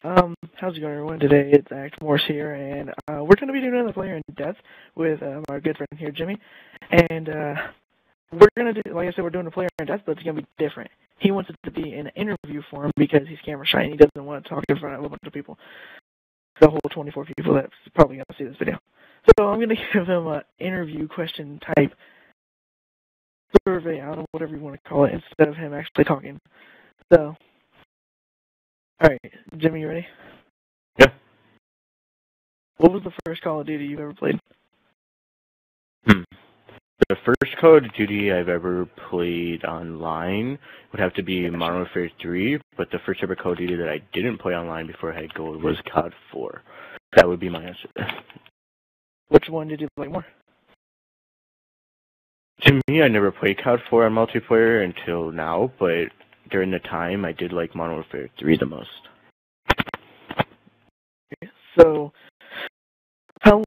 How's it going, everyone? Today it's AcT Morse here, and we're going to be doing another player in depth with our good friend here, Jimmy. And we're going to do, like I said, we're doing a player in depth, but it's going to be different. He wants it to be an interview form because he's camera shy and he doesn't want to talk in front of a bunch of people. The whole 24 people that's probably going to see this video. So I'm going to give him an interview question type survey, I don't know, whatever you want to call it, instead of him actually talking. So, alright, Jimmy, you ready? Yeah. What was the first Call of Duty you ever played? The first Call of Duty I've ever played online would have to be Modern Warfare 3, but the first ever Call of Duty that I didn't play online before I had gold was COD 4. That would be my answer. Which one did you play more? To me, I never played COD 4 on multiplayer until now, but during the time, I did like Modern Warfare 3 the most. Okay, so, how...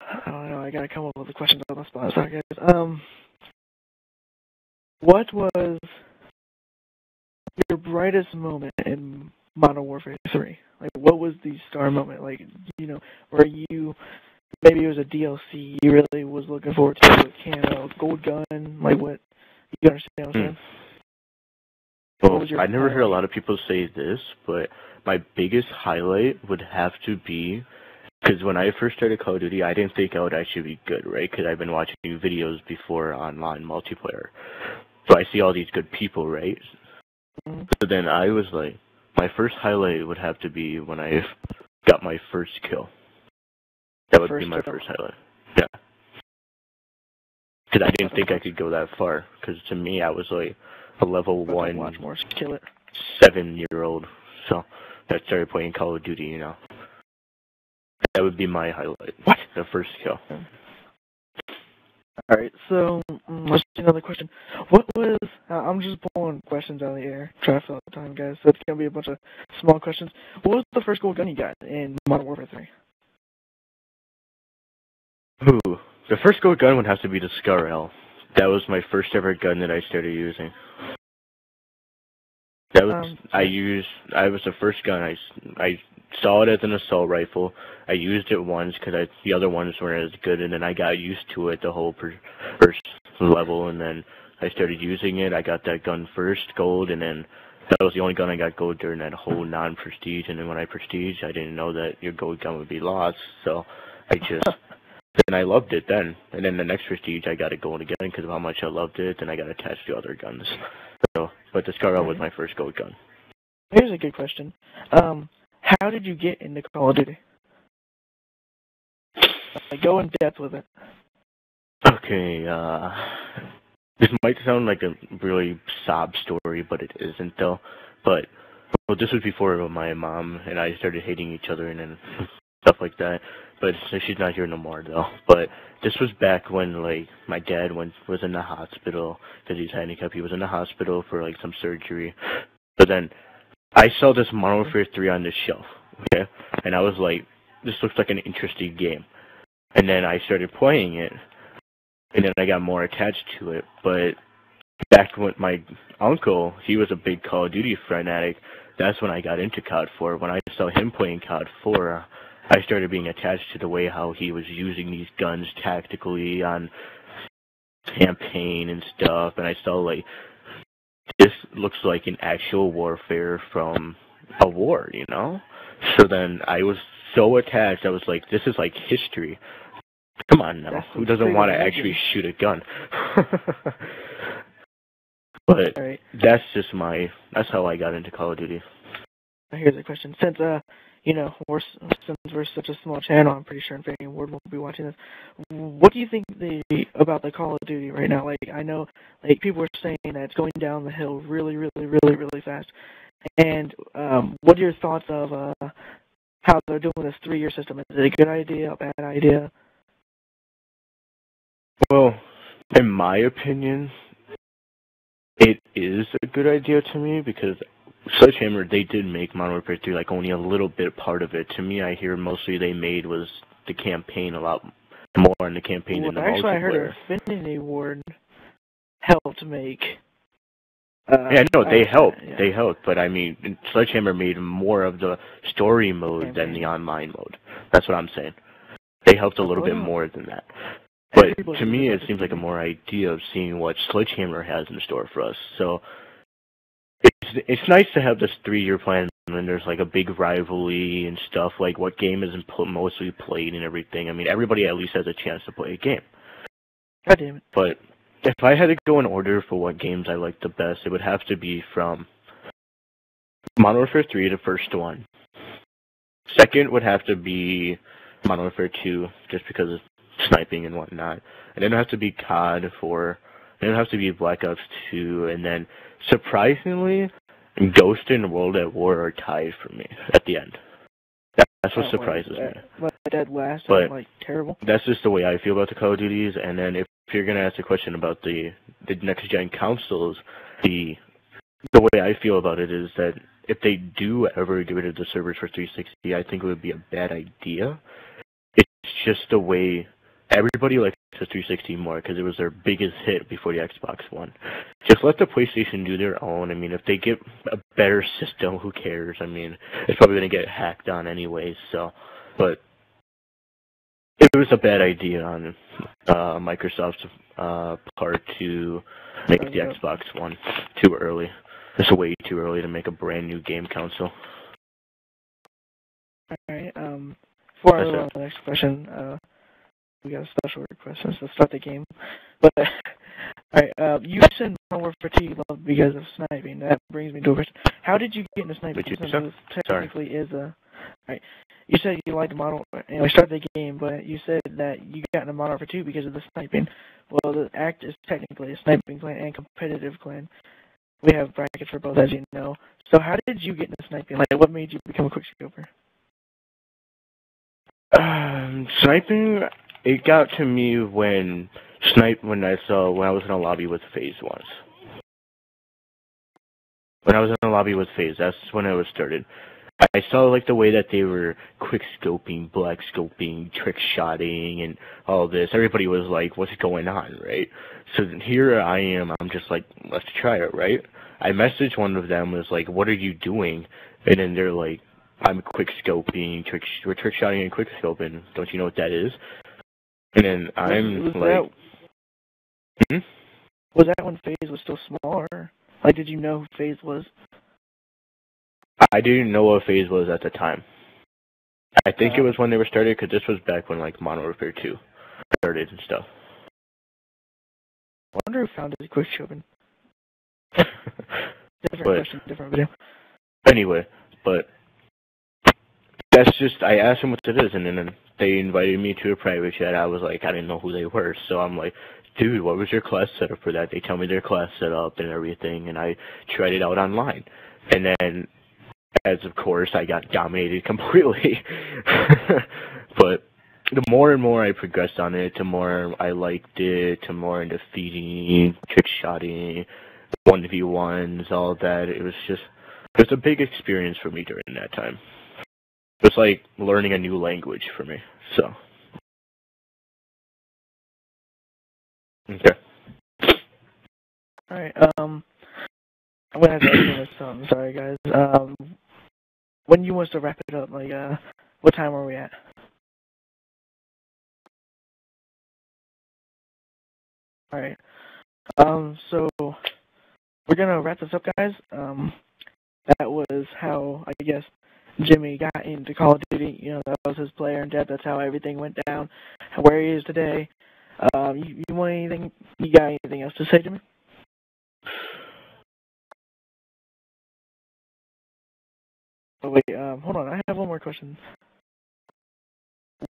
I don't know, I gotta come up with the questions on the spot. Sorry, guys. What was your brightest moment in Modern Warfare 3? Like, what was the star moment? Like, you know, where you... Maybe it was a DLC you really was looking forward to, like camo, gold gun, like what? You understand what I'm saying? Well, I never heard a lot of people say this, but my biggest highlight would have to be, because when I first started Call of Duty, I didn't think I would actually be good, right? Because I've been watching videos before online multiplayer. So I see all these good people, right? Mm-hmm. So then I was like, my first highlight would have to be when I got my first kill. That would be my first highlight. Yeah. Because I didn't think I could go that far. Because to me, I was like a level 1, watch more, kill it. 7-year-old. So I started playing Call of Duty, you know. That would be my highlight. What? The first kill. Alright, so let's do another question. What was... I'm just pulling questions out of the air. Try to fill out the time, guys. So it's going to be a bunch of small questions. What was the first gold gun you got in Modern Warfare 3? Ooh, the first gold gun would have to be the Scar L. That was my first ever gun that I started using. That was I was the first gun. I saw it as an assault rifle. I used it once because the other ones weren't as good, and then I got used to it the whole first level, and then I started using it. I got that gun first, gold, and then that was the only gun I got gold during that whole non-prestige, and then when I prestige, I didn't know that your gold gun would be lost, so I just... And I loved it then. And then the next prestige, I got it gold again because of how much I loved it, and I got attached to other guns. So, but the Scar was my first gold gun. Here's a good question. How did you get into Call of Duty? Go in depth with it. Okay, this might sound like a really sob story, but it isn't though. But, well, this was before my mom and I started hating each other and then stuff like that. But so she's not here no more though. But this was back when like my dad was in the hospital because he's handicapped. He was in the hospital for like some surgery. But then I saw this Modern Warfare 3 on the shelf, okay, and I was like, this looks like an interesting game. And then I started playing it, and then I got more attached to it. But back when my uncle, he was a big Call of Duty fanatic. That's when I got into COD 4. When I saw him playing COD 4. I started being attached to the way how he was using these guns tactically on campaign and stuff, and I saw like, this looks like an actual warfare from a war, you know? So then I was so attached, I was like, this is like history. Come on now, who doesn't want to actually shoot a gun? But that's how I got into Call of Duty. Here's a question. Since, you know, since we're such a small channel, I'm pretty sure Infinity Ward won't be watching this. What do you think about the Call of Duty right now? Like, I know, like, people are saying that it's going down the hill really, really, really, really fast. And what are your thoughts of how they're doing this 3-year system? Is it a good idea, a bad idea? Well, in my opinion, it is a good idea to me because Sledgehammer, they did make Modern Warfare 3 like only a little bit part of it. To me, I hear mostly they made was the campaign a lot more in the campaign than the multiplayer. Actually, I heard Infinity Ward helped make Yeah, no, they helped. Yeah. They helped, but I mean, Sledgehammer made more of the story mode than the Campaign. online mode. That's what I'm saying. They helped a little bit Well, more than that. But everybody to me, does it seems like a more idea of seeing what Sledgehammer has in store for us. So it's nice to have this 3-year plan when there's like a big rivalry and stuff, like what game is mostly played and everything. I mean, everybody at least has a chance to play a game. God damn it. But if I had to go in order for what games I like the best, it would have to be from Modern Warfare 3, the first one. Second would have to be Modern Warfare 2, just because of sniping and whatnot. And then it would have to be COD 4. Then it would have to be Black Ops 2. And then, surprisingly, Ghost and World at War are tied for me at the end. That's what surprises me. Like Dead Last, but like terrible. That's just the way I feel about the Call of Duties. And then if you're gonna ask a question about the next gen consoles, the way I feel about it is that if they do ever get rid of the servers for 360, I think it would be a bad idea. It's just the way everybody likes the 360 more because it was their biggest hit before the Xbox One. Just let the PlayStation do their own. I mean, if they get a better system, who cares? I mean, it's probably going to get hacked on anyways, so. But it was a bad idea on Microsoft's part to make the Xbox One too early. It's way too early to make a brand new game console. Alright, before I move on to the next question, we got a special request to start the game. But, alright, you said Modern Warfare 2 you loved because of sniping. That brings me to a question. How did you get into sniping? Since technically is a... Alright, you said you liked Modern Warfare, we started the game, but you said that you got into Modern Warfare 2 because of the sniping. Well, the ACT is technically a sniping clan and competitive clan. We have brackets for both, as you know. So how did you get into sniping? Like, what made you become a quickscoper? Sniping, it got to me when I was in a lobby with FaZe once. When I was in a lobby with FaZe, that's when it was started. I saw like the way that they were quick scoping, black scoping, trick shotting, and all this. Everybody was like, "What's going on?" Right? So here I am. I'm just like, "Let's try it." Right? I messaged one of them. Was like, "What are you doing?" And then they're like, "I'm quick scoping, we're trick shotting and quick scoping. Don't you know what that is?" And then I'm like, Was that when FaZe was still small, or like did you know who FaZe was? I didn't know what FaZe was at the time. I think it was when they were started, because this was back when like Modern Warfare 2 started and stuff. I wonder who founded quick scoping. Different question, different video. Anyway, but that's just, I asked them what it is, and then they invited me to a private chat. I was like, I didn't know who they were, so I'm like, dude, what was your class setup for that? They tell me their class setup and everything, and I tried it out online. And then, as of course, I got dominated completely. But the more and more I progressed on it, the more I liked it, the more into feeding, trick shotting, 1v1s, all that. It was a big experience for me during that time. It was like learning a new language for me, so. Okay. Alright, I'm gonna have to ask you this, sorry guys. When you want us to wrap it up, like, what time are we at? Alright. So, we're gonna wrap this up, guys. That was how, I guess, Jimmy got into Call of Duty. You know, that was his player in depth. That's how everything went down, where he is today. You want anything? You got anything else to say, Jimmy? Oh, wait, hold on. I have one more question.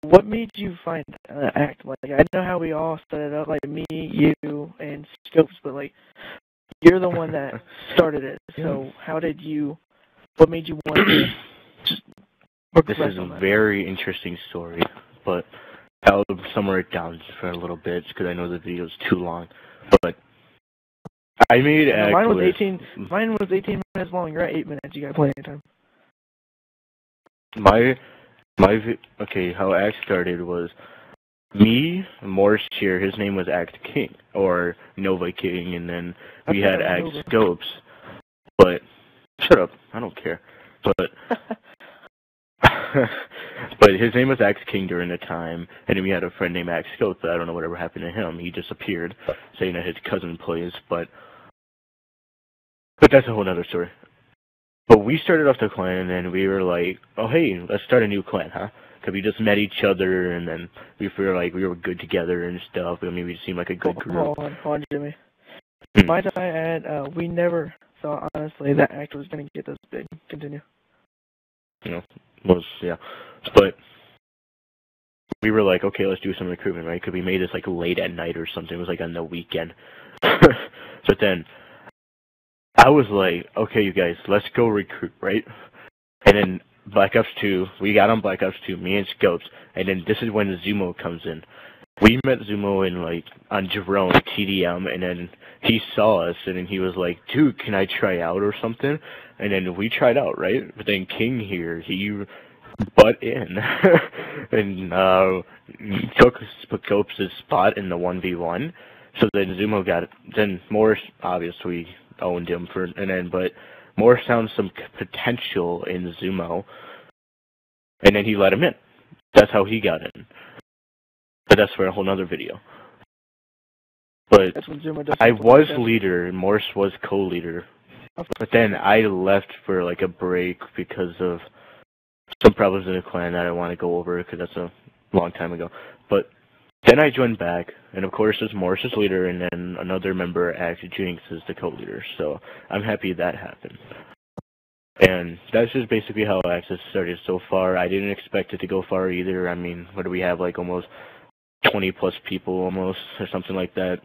What made you find ACT? Like, I know how we all set it up, like me, you, and Scopes, but like, you're the one that started it. So, what made you want to just This is a very interesting story, but I'll summarize it down just for a little bit because I know the video is too long. But I made ACT. Mine was 18 minutes long. You're at 8 minutes. You got plenty of time. Okay, how ACT started was me, Morse here, his name was ACT King, or Nova King, and then we had ACT Scopes. But shut up, I don't care. But but his name was Axe King during the time, and then we had a friend named Axe Goat, but I don't know whatever happened to him. He disappeared, saying that his cousin plays, but that's a whole other story. But we started off the clan, and we were like, oh, hey, let's start a new clan, huh? Because we just met each other, and then we feel like we were good together and stuff. I mean, we seemed like a good group. Hold on, Jimmy. Might I add, we never thought, honestly, that ACT was going to get this big. Continue. You know, yeah. But we were like, okay, let's do some recruitment, right? Because we made this, like, late at night or something. It was, like, on the weekend. But then I was like, okay, you guys, let's go recruit, right? And then Black Ops 2, we got on Black Ops 2, me and Scopes, and then this is when Zumo comes in. We met Zumo in, like, on Jerome, TDM, and then he saw us, and then he was like, dude, can I try out or something? And then we tried out, right? But then King here, he butt in, and took Scopes' spot in the 1v1. So then Zumo got it. Then Morse, obviously, owned him for, and then, but Morse found some potential in Zumo, and then he let him in. That's how he got in. But that's for a whole nother video. But I was leader, and Morse was co-leader. But then I left for like a break because of some problems in the clan that I want to go over, because that's a long time ago. But then I joined back, and of course it's Morse's leader, and then another member, AcT Jinx, is the co-leader. So I'm happy that happened. And that's just basically how AcT has started so far. I didn't expect it to go far either. I mean, what do we have, like almost 20 plus people almost, or something like that.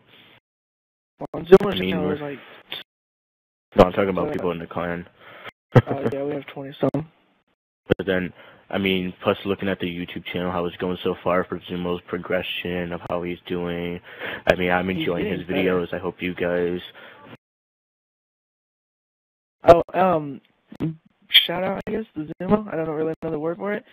Well, I mean, was like... No, I'm talking about people in the clan. Yeah, we have 20 some. But then, I mean, plus looking at the YouTube channel, how it's going so far for Zumo's progression of how he's doing. I mean, I'm enjoying his videos. I hope you guys... Oh, shout out, I guess, to Zumo. I don't really know the word for it.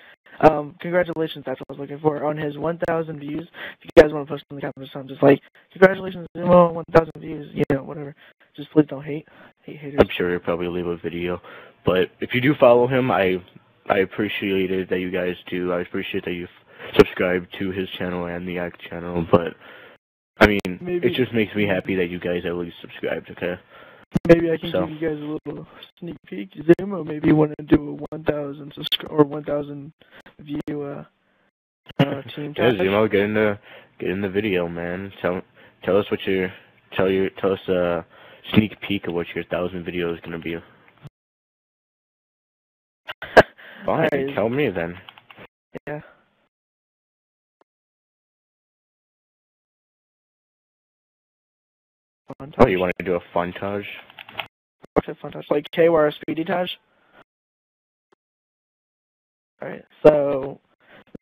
Congratulations, that's what I was looking for, on his 1,000 views. If you guys want to post in the comments, I'm just like, congratulations, Zumo, 1,000 views, you know, whatever. Just please don't hate haters. I'm sure he'll probably leave a video. But if you do follow him, I appreciate it that you guys do. I appreciate that you subscribe to his channel and the ACT channel. But, I mean, it just makes me happy that you guys at least subscribed, okay? Maybe I can give you guys a little sneak peek. Zumo maybe want to do a 1,000 or 1,000 view team. Yeah, Zumo, get in the video, man. Tell us what tell us a sneak peek of what your 1,000 video is gonna be. Fine, right. Tell me then. Yeah. Fontage. Oh, you want to do a fontage? Okay, fontage, like KYR speedy-tage? Alright, so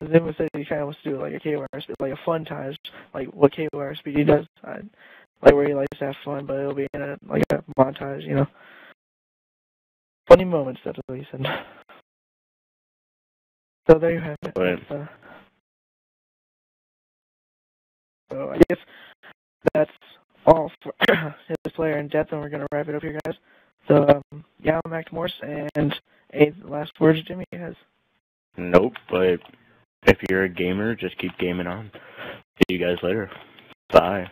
Zumo said he kind of wants to do like a KYR, like a fun-tage, like what KYR speedy does. Like where he likes to have fun, but it'll be in a montage, you know. Funny moments, that's what he said. So there you have it. Right. So I guess that's all for his player in depth, and we're gonna wrap it up here, guys. So yeah, I'm AcT Morse, and any last words Jimmy has? Nope, but if you're a gamer, just keep gaming on. See you guys later. Bye.